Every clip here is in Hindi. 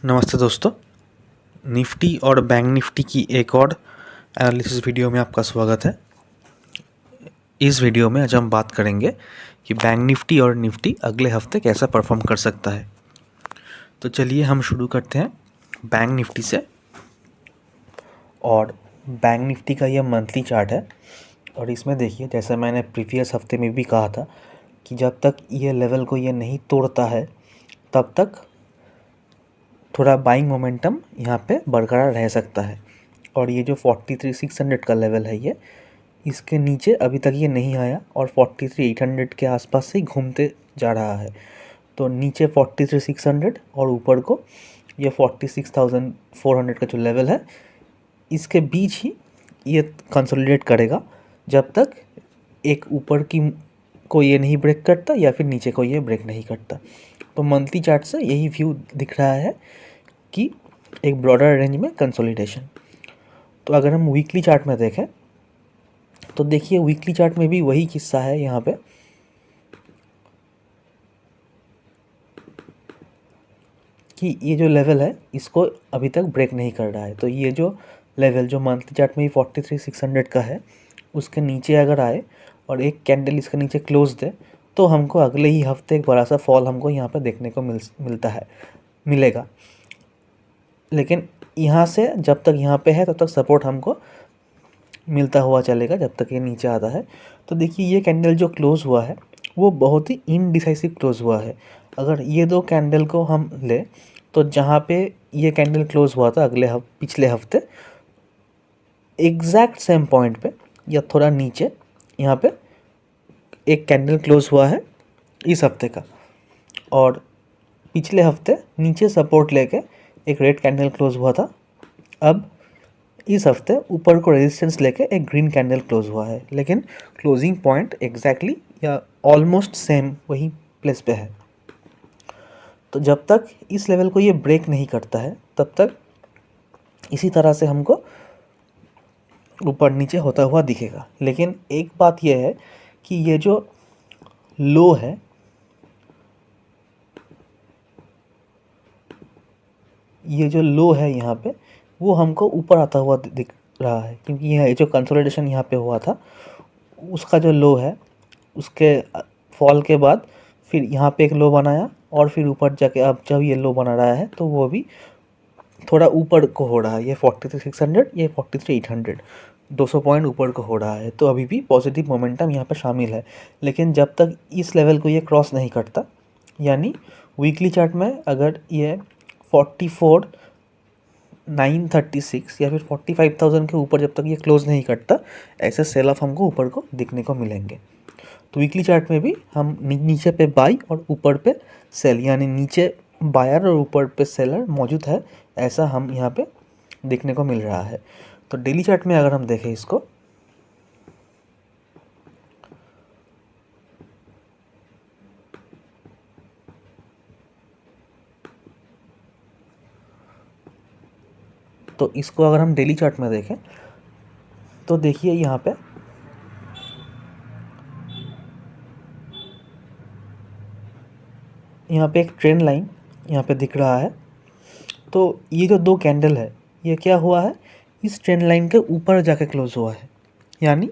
नमस्ते दोस्तों। निफ्टी और बैंक निफ्टी की एक और एनालिसिस वीडियो में आपका स्वागत है। इस वीडियो में आज हम बात करेंगे कि बैंक निफ्टी और निफ्टी अगले हफ्ते कैसा परफॉर्म कर सकता है। तो चलिए हम शुरू करते हैं बैंक निफ्टी से। और बैंक निफ्टी का यह मंथली चार्ट है और इसमें देखिए, जैसे मैंने प्रीवियस हफ्ते में भी कहा था कि जब तक ये लेवल को ये नहीं तोड़ता है तब तक थोड़ा बाइंग मोमेंटम यहाँ पे बरकरार रह सकता है। और ये जो 43,600 का लेवल है, ये इसके नीचे अभी तक ये नहीं आया और 43,800 के आसपास से ही घूमते जा रहा है। तो नीचे 43,600 और ऊपर को ये 46,400 का जो लेवल है, इसके बीच ही ये कंसोलिडेट करेगा जब तक एक ऊपर की को ये नहीं ब्रेक करता या फिर नीचे को ये ब्रेक नहीं करता। तो मंथली चार्ट से यही व्यू दिख रहा है कि एक ब्रॉडर रेंज में कंसोलिडेशन। तो अगर हम वीकली चार्ट में देखें तो देखिए, वीकली चार्ट में भी वही किस्सा है। यहाँ पे कि ये जो लेवल है इसको अभी तक ब्रेक नहीं कर रहा है। तो ये जो लेवल जो मंथली चार्ट में ही 43,600 का है, उसके नीचे अगर आए और एक कैंडल इसके नीचे क्लोज दे तो हमको अगले ही हफ्ते एक बड़ा सा फॉल हमको यहाँ पे देखने को मिलेगा। लेकिन यहाँ से जब तक यहाँ पे है तब तक सपोर्ट हमको मिलता हुआ चलेगा जब तक ये नीचे आता है। तो देखिए, ये कैंडल जो क्लोज़ हुआ है वो बहुत ही इनडिसाइसिव क्लोज़ हुआ है। अगर ये दो कैंडल को हम ले तो जहाँ पे ये कैंडल क्लोज़ हुआ था पिछले हफ्ते, एग्जैक्ट सेम पॉइंट पे या थोड़ा नीचे यहाँ पे एक कैंडल क्लोज़ हुआ है इस हफ्ते का। और पिछले हफ्ते नीचे सपोर्ट लेके एक रेड कैंडल क्लोज़ हुआ था। अब इस हफ्ते ऊपर को रेजिस्टेंस लेके एक ग्रीन कैंडल क्लोज हुआ है, लेकिन क्लोजिंग पॉइंट एग्जैक्टली या ऑलमोस्ट सेम वही प्लेस पे है। तो जब तक इस लेवल को ये ब्रेक नहीं करता है तब तक इसी तरह से हमको ऊपर नीचे होता हुआ दिखेगा। लेकिन एक बात यह है कि ये जो लो है, यहाँ पे वो हमको ऊपर आता हुआ दिख रहा है, क्योंकि यह जो कंसोलिडेशन यहाँ पे हुआ था उसका जो लो है उसके फॉल के बाद फिर यहाँ पे एक लो बनाया और फिर ऊपर जाके अब जब ये लो बना रहा है तो वो भी थोड़ा ऊपर को हो रहा है। ये 43,600, ये 43,800, 200 पॉइंट ऊपर को हो रहा है। तो अभी भी पॉजिटिव मोमेंटम यहाँ पे शामिल है। लेकिन जब तक इस लेवल को ये क्रॉस नहीं करता, यानी वीकली चार्ट में अगर ये 44,936 या फिर 45,000 के ऊपर जब तक ये क्लोज नहीं करता, ऐसे सेल ऑफ हमको ऊपर को दिखने को मिलेंगे। तो वीकली चार्ट में भी हम नीचे पे बाई और ऊपर पे सेल, यानी नीचे बायर और ऊपर पे सेलर मौजूद है, ऐसा हम यहाँ पे देखने को मिल रहा है। तो डेली चार्ट में अगर हम देखें इसको, तो इसको अगर हम डेली चार्ट में देखें तो देखिए यहाँ पे एक ट्रेंड लाइन यहाँ पे दिख रहा है। तो ये जो दो कैंडल है, ये क्या हुआ है, इस ट्रेंड लाइन के ऊपर जाके क्लोज हुआ है। यानी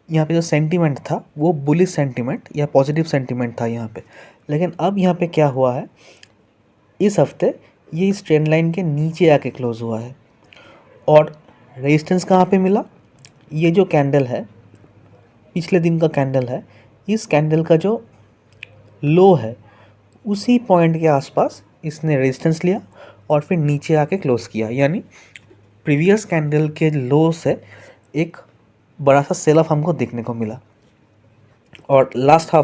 यहाँ पे जो सेंटीमेंट था वो बुलिश सेंटीमेंट या पॉजिटिव सेंटीमेंट था यहाँ पे। लेकिन अब यहाँ पे क्या हुआ है, इस हफ्ते ये इस ट्रेंड लाइन के नीचे आके क्लोज हुआ है। और रेजिस्टेंस कहाँ पे मिला, ये जो कैंडल है पिछले दिन का कैंडल है, इस कैंडल का जो लो है उसी पॉइंट के आसपास इसने रेजिस्टेंस लिया और फिर नीचे आके क्लोज किया। यानी प्रीवियस कैंडल के लो से एक बड़ा सा सेल ऑफ हमको देखने को मिला। और लास्ट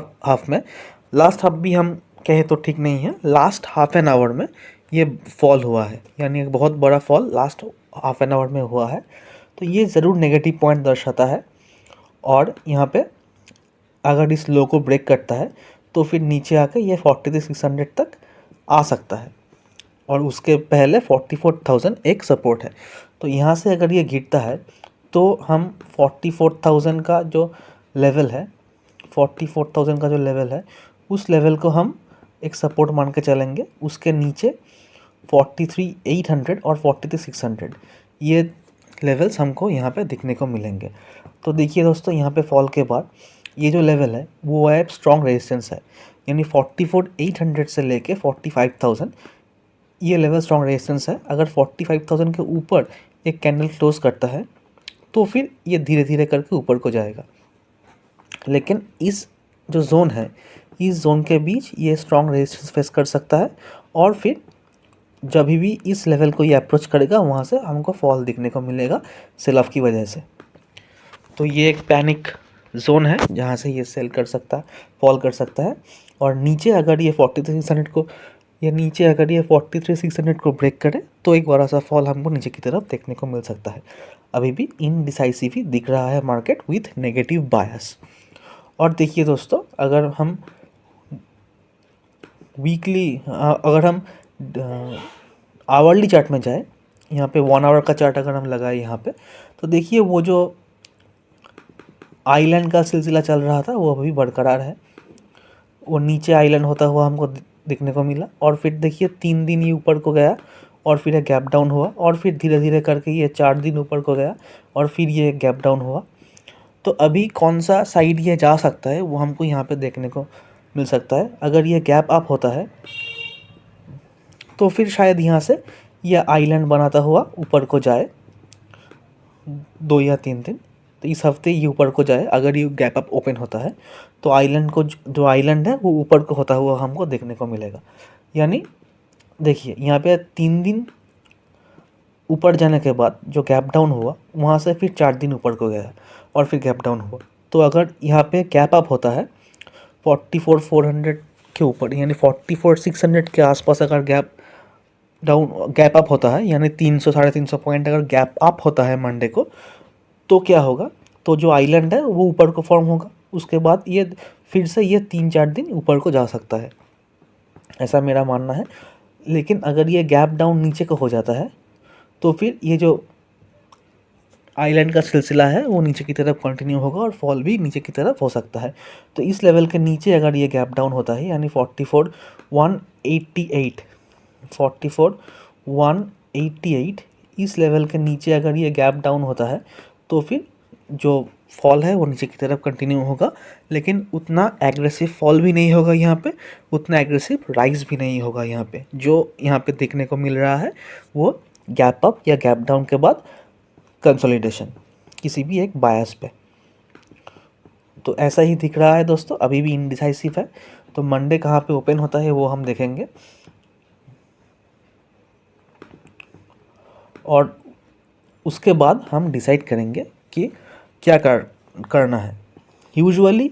हाफ भी हम कहे तो ठीक नहीं है, लास्ट हाफ एन आवर में ये फॉल हुआ है, यानी एक बहुत बड़ा fall last half an hour में हुआ है। तो ये ज़रूर नेगेटिव पॉइंट दर्शाता है। और यहाँ पे अगर इस लो को ब्रेक करता है तो फिर नीचे आकर ये 43,600 तक आ सकता है और उसके पहले 44,000 एक सपोर्ट है। तो यहाँ से अगर ये गिरता है तो हम 44,000 का जो लेवल है, 44,000 का जो लेवल है, उस लेवल को हम एक सपोर्ट मान के चलेंगे। उसके नीचे 43,800 और 43,600 ये लेवल्स हमको यहाँ पे दिखने को मिलेंगे। तो देखिए दोस्तों, यहाँ पे फॉल के बाद ये जो लेवल है वो है स्ट्रॉन्ग रेजिस्टेंस है, यानी 44,800 से लेके 45,000 ये लेवल स्ट्रॉन्ग रेजिस्टेंस है। अगर 45,000 के ऊपर एक कैंडल क्लोज करता है तो फिर ये धीरे धीरे करके ऊपर को जाएगा, लेकिन इस जो जोन है इस जोन के बीच ये स्ट्रॉन्ग रेजिस्टेंस फेस कर सकता है, और फिर जब भी इस लेवल को ये अप्रोच करेगा वहाँ से हमको फॉल दिखने को मिलेगा सेल ऑफ की वजह से। तो ये एक पैनिक जोन है जहाँ से ये सेल कर सकता है, फॉल कर सकता है। और नीचे अगर ये 43,600 को या नीचे अगर ये 43,600 को ब्रेक करे तो एक बड़ा सा फॉल हमको नीचे की तरफ देखने को मिल सकता है। अभी भी इनडिसाइसिव ही दिख रहा है मार्केट विथ नेगेटिव बायस। और देखिए दोस्तों, अगर हम आवरली चार्ट में जाए, यहाँ पे 1 आवर का चार्ट अगर हम लगाए यहाँ पे, तो देखिए वो जो आइलैंड का सिलसिला चल रहा था वो अभी बरकरार है। वो नीचे आइलैंड होता हुआ हमको दिखने को मिला, और फिर देखिए 3 दिन ये ऊपर को गया और फिर ये गैप डाउन हुआ, और फिर धीरे धीरे करके ये 4 दिन ऊपर को गया और फिर ये गैप डाउन हुआ। तो अभी कौन सा साइड ये जा सकता है वो हमको यहाँ पे देखने को मिल सकता है। अगर ये गैप अप होता है तो फिर शायद यहाँ से यह आइलैंड बनाता हुआ ऊपर को जाए 2 या 3 दिन। तो इस हफ्ते ये ऊपर को जाए, अगर ये गैप अप ओपन होता है तो आइलैंड को जो आइलैंड है वो ऊपर को होता हुआ हमको देखने को मिलेगा। यानी देखिए यहाँ पे 3 दिन ऊपर जाने के बाद जो गैप डाउन हुआ वहाँ से फिर 4 दिन ऊपर को गया और फिर गैप डाउन हुआ। तो अगर यहाँ पे गैप अप होता है 44,400 के ऊपर, यानी 44,600 के आसपास अगर गैप अप होता है, यानी 300 350 पॉइंट अगर गैप अप होता है मंडे को, तो क्या होगा, तो जो आइलैंड है वो ऊपर को फॉर्म होगा। उसके बाद ये फिर से ये 3-4 दिन ऊपर को जा सकता है, ऐसा मेरा मानना है। लेकिन अगर ये गैप डाउन नीचे को हो जाता है तो फिर ये जो आइलैंड का सिलसिला है वो नीचे की तरफ कंटिन्यू होगा और फॉल भी नीचे की तरफ हो सकता है। तो इस लेवल के नीचे अगर ये गैप डाउन होता है, यानी 44,188 इस लेवल के नीचे अगर ये गैप डाउन होता है तो फिर जो फॉल है वो नीचे की तरफ कंटिन्यू होगा, लेकिन उतना एग्रेसिव फॉल भी नहीं होगा यहाँ पे, उतना एग्रेसिव राइज भी नहीं होगा यहाँ पे। जो यहाँ पे देखने को मिल रहा है वो गैप अप या गैप डाउन के बाद कंसोलिडेशन किसी भी एक बायस पे। तो ऐसा ही दिख रहा है दोस्तों, अभी भी इनडिसाइसिव है। तो मंडे कहाँ पे ओपन होता है वो हम देखेंगे, और उसके बाद हम डिसाइड करेंगे कि क्या करना है। यूजुअली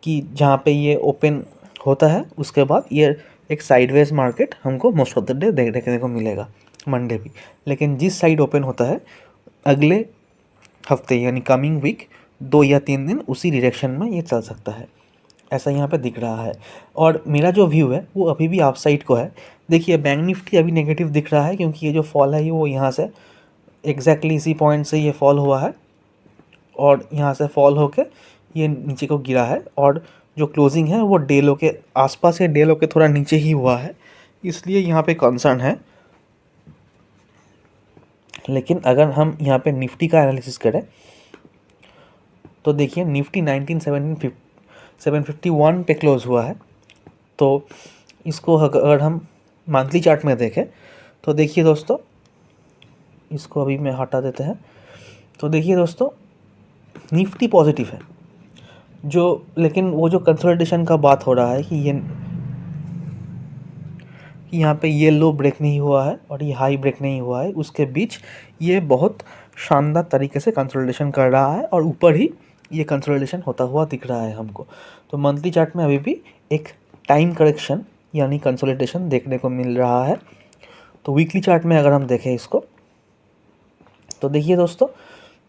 कि जहाँ पे ये ओपन होता है उसके बाद ये एक साइडवेज मार्केट हमको मोस्ट ऑफ द डे देखने को मिलेगा मंडे भी। लेकिन जिस साइड ओपन होता है अगले हफ्ते यानी कमिंग वीक 2 या 3 दिन उसी डायरेक्शन में ये चल सकता है, ऐसा यहाँ पे दिख रहा है। और मेरा जो व्यू है वो अभी भी अप साइड को है। देखिए बैंक निफ्टी अभी नेगेटिव दिख रहा है क्योंकि ये जो फॉल है ये वो यहाँ से एग्जैक्टली इसी पॉइंट से ये फॉल हुआ है और यहाँ से फॉल होके ये नीचे को गिरा है, और जो क्लोजिंग है वो डे लो के आसपास या डे लो के थोड़ा नीचे ही हुआ है, इसलिए यहाँ पे कंसर्न है। लेकिन अगर हम यहाँ पे निफ्टी का एनालिसिस करें तो देखिए निफ्टी 751 पे क्लोज हुआ है। तो इसको अगर हम मंथली चार्ट में देखें तो देखिए दोस्तों, इसको अभी मैं हटा देते हैं। तो देखिए दोस्तों, निफ्टी पॉजिटिव है जो, लेकिन वो जो कंसोलिडेशन का बात हो रहा है कि यहाँ पे ये लो ब्रेक नहीं हुआ है और ये हाई ब्रेक नहीं हुआ है, उसके बीच ये बहुत शानदार तरीके से कंसोलिडेशन कर रहा है और ऊपर ही ये कंसोलिडेशन होता हुआ दिख रहा है हमको। तो मंथली चार्ट में अभी भी एक टाइम करेक्शन यानी कंसोलिडेशन देखने को मिल रहा है। तो वीकली चार्ट में अगर हम देखें इसको तो देखिए दोस्तों,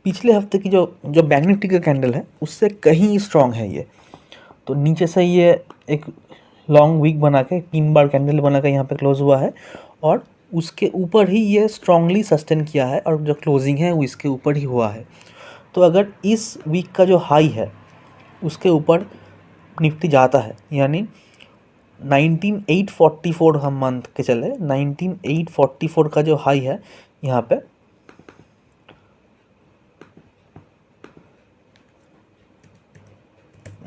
पिछले हफ्ते की जो बैंक निफ्टी का कैंडल है उससे कहीं स्ट्रॉन्ग है ये। तो नीचे से ये एक लॉन्ग वीक बना के 3 बार कैंडल बना के यहाँ पे क्लोज हुआ है और उसके ऊपर ही ये स्ट्रांगली सस्टेन किया है और जो क्लोजिंग है वो इसके ऊपर ही हुआ है। तो अगर इस वीक का जो हाई है उसके ऊपर निफ्टी जाता है, यानी 19844 हम मान के चले, 19844 का जो हाई है यहाँ पे,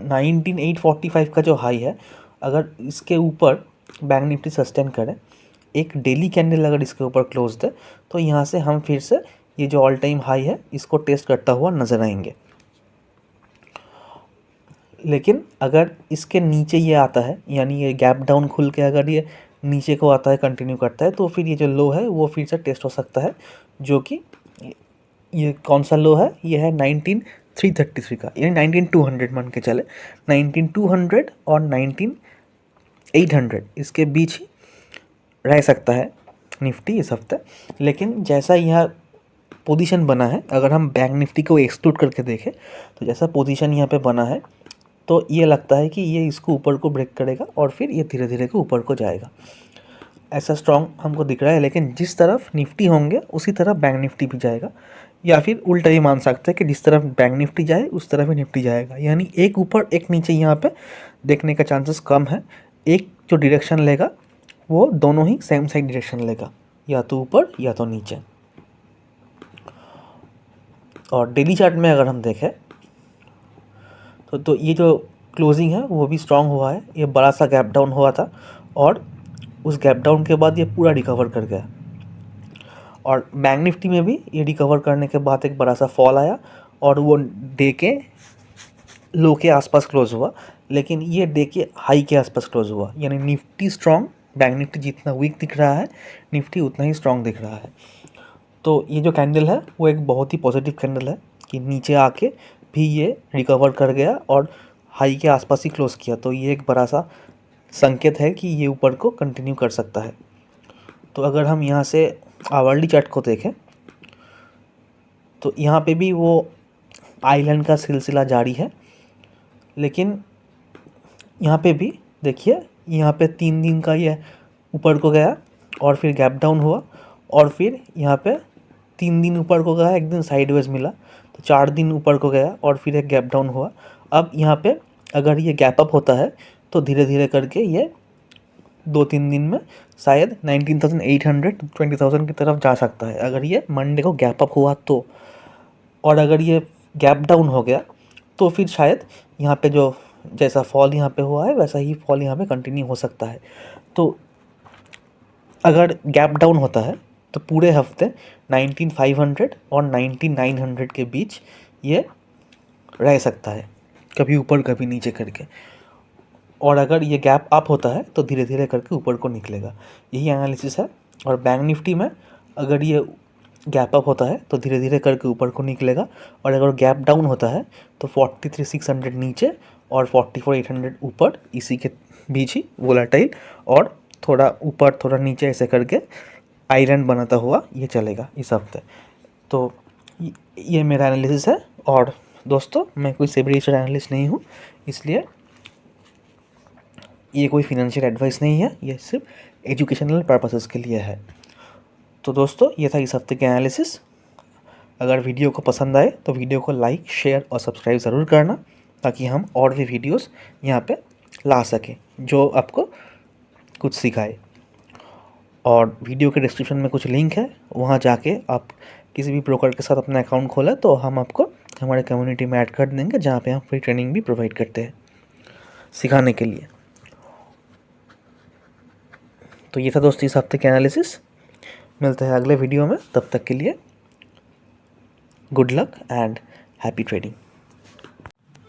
19845 का जो हाई है, अगर इसके ऊपर बैंक निफ्टी सस्टेन करे, एक डेली कैंडल अगर इसके ऊपर क्लोज दे, तो यहाँ से हम फिर से ये जो ऑल टाइम हाई है इसको टेस्ट करता हुआ नज़र आएंगे। लेकिन अगर इसके नीचे ये आता है, यानी ये गैप डाउन खुल के अगर ये नीचे को आता है, कंटिन्यू करता है, तो फिर ये जो लो है वो फिर से टेस्ट हो सकता है, जो कि ये कौन सा लो है, ये है 19333 का, यानी 19200 मान के चले, 19200 और 19800 इसके बीच ही रह सकता है निफ्टी इस हफ्ते। लेकिन जैसा यह पोजीशन बना है, अगर हम बैंक निफ्टी को एक्सक्लूड करके देखें, तो जैसा पोजीशन यहाँ पे बना है, तो ये लगता है कि ये इसको ऊपर को ब्रेक करेगा और फिर ये धीरे धीरे को ऊपर को जाएगा, ऐसा स्ट्रॉन्ग हमको दिख रहा है। लेकिन जिस तरफ निफ्टी होंगे उसी तरफ बैंक निफ्टी भी जाएगा, या फिर उल्टा ही मान सकते हैं कि जिस तरफ बैंक निफ्टी जाए उस तरफ ही निफ्टी जाएगा, यानी एक ऊपर एक नीचे यहाँ पे देखने का चांसेस कम है। एक जो डायरेक्शन लेगा वो दोनों ही सेम साइड डायरेक्शन लेगा, या तो ऊपर या तो नीचे। और डेली चार्ट में अगर हम देखें तो ये जो क्लोजिंग है वो भी स्ट्रांग हुआ है, ये बड़ा सा गैप डाउन हुआ था और उस गैप डाउन के बाद ये पूरा रिकवर कर गया। और बैंक निफ्टी में भी ये रिकवर करने के बाद एक बड़ा सा फॉल आया और वो डे के लो के आसपास क्लोज हुआ, लेकिन ये डे के हाई के आसपास क्लोज हुआ, यानी निफ्टी स्ट्रांग, बैंक निफ्टी जितना वीक दिख रहा है निफ्टी उतना ही स्ट्रांग दिख रहा है। तो ये जो कैंडल है वो एक बहुत ही पॉजिटिव कैंडल है कि नीचे आके भी ये रिकवर कर गया और हाई के आसपास ही क्लोज किया, तो ये एक बड़ा सा संकेत है कि ये ऊपर को कंटिन्यू कर सकता है। तो अगर हम यहाँ से आवरली चार्ट को देखें तो यहाँ पे भी वो आइलैंड का सिलसिला जारी है, लेकिन यहाँ पे भी देखिए, यहाँ पे 3 दिन का ये ऊपर को गया और फिर गैप डाउन हुआ और फिर यहाँ पे 3 दिन ऊपर को गया, एक दिन साइडवेज मिला, तो 4 दिन ऊपर को गया और फिर एक गैप डाउन हुआ। अब यहाँ पे अगर ये गैप अप होता है तो धीरे धीरे करके ये 2-3 दिन में शायद 19,800 20,000 की तरफ जा सकता है, अगर ये मंडे को गैप अप हुआ तो। और अगर ये गैप डाउन हो गया तो फिर शायद यहाँ पे जो जैसा फॉल यहाँ पे हुआ है वैसा ही फॉल यहाँ पे कंटिन्यू हो सकता है। तो अगर गैप डाउन होता है तो पूरे हफ्ते 19,500 और 19,900 के बीच ये रह सकता है, कभी ऊपर कभी नीचे करके। और अगर ये गैप अप होता है तो धीरे धीरे करके ऊपर को निकलेगा, यही एनालिसिस है। और बैंक निफ्टी में अगर ये गैप अप होता है तो धीरे धीरे करके ऊपर को निकलेगा, और अगर गैप डाउन होता है तो 43,600 नीचे और 44,800 ऊपर, इसी के बीच ही वोलेटाइल और थोड़ा ऊपर थोड़ा नीचे ऐसे करके आयरन बनाता हुआ ये चलेगा इस हफ्ते। तो ये मेरा एनालिसिस है। और दोस्तों, मैं कोई सेबरेशन एनालिस्ट नहीं हूँ, इसलिए ये कोई फिनेंशियल एडवाइस नहीं है, ये सिर्फ एजुकेशनल पर्पसेस के लिए है। तो दोस्तों, ये था इस हफ्ते का एनालिसिस। अगर वीडियो को पसंद आए तो वीडियो को लाइक, शेयर और सब्सक्राइब ज़रूर करना, ताकि हम और भी वीडियोस यहाँ पे ला सकें जो आपको कुछ सिखाए। और वीडियो के डिस्क्रिप्शन में कुछ लिंक है, वहाँ जाके आप किसी भी ब्रोकर के साथ अपना अकाउंट खोलें तो हम आपको हमारे कम्युनिटी में ऐड कर देंगे, जहाँ पे हम फ्री ट्रेनिंग भी प्रोवाइड करते हैं सिखाने के लिए। तो ये था दोस्तों इस हफ्ते के एनालिसिस। मिलते हैं अगले वीडियो में, तब तक के लिए good luck and happy trading.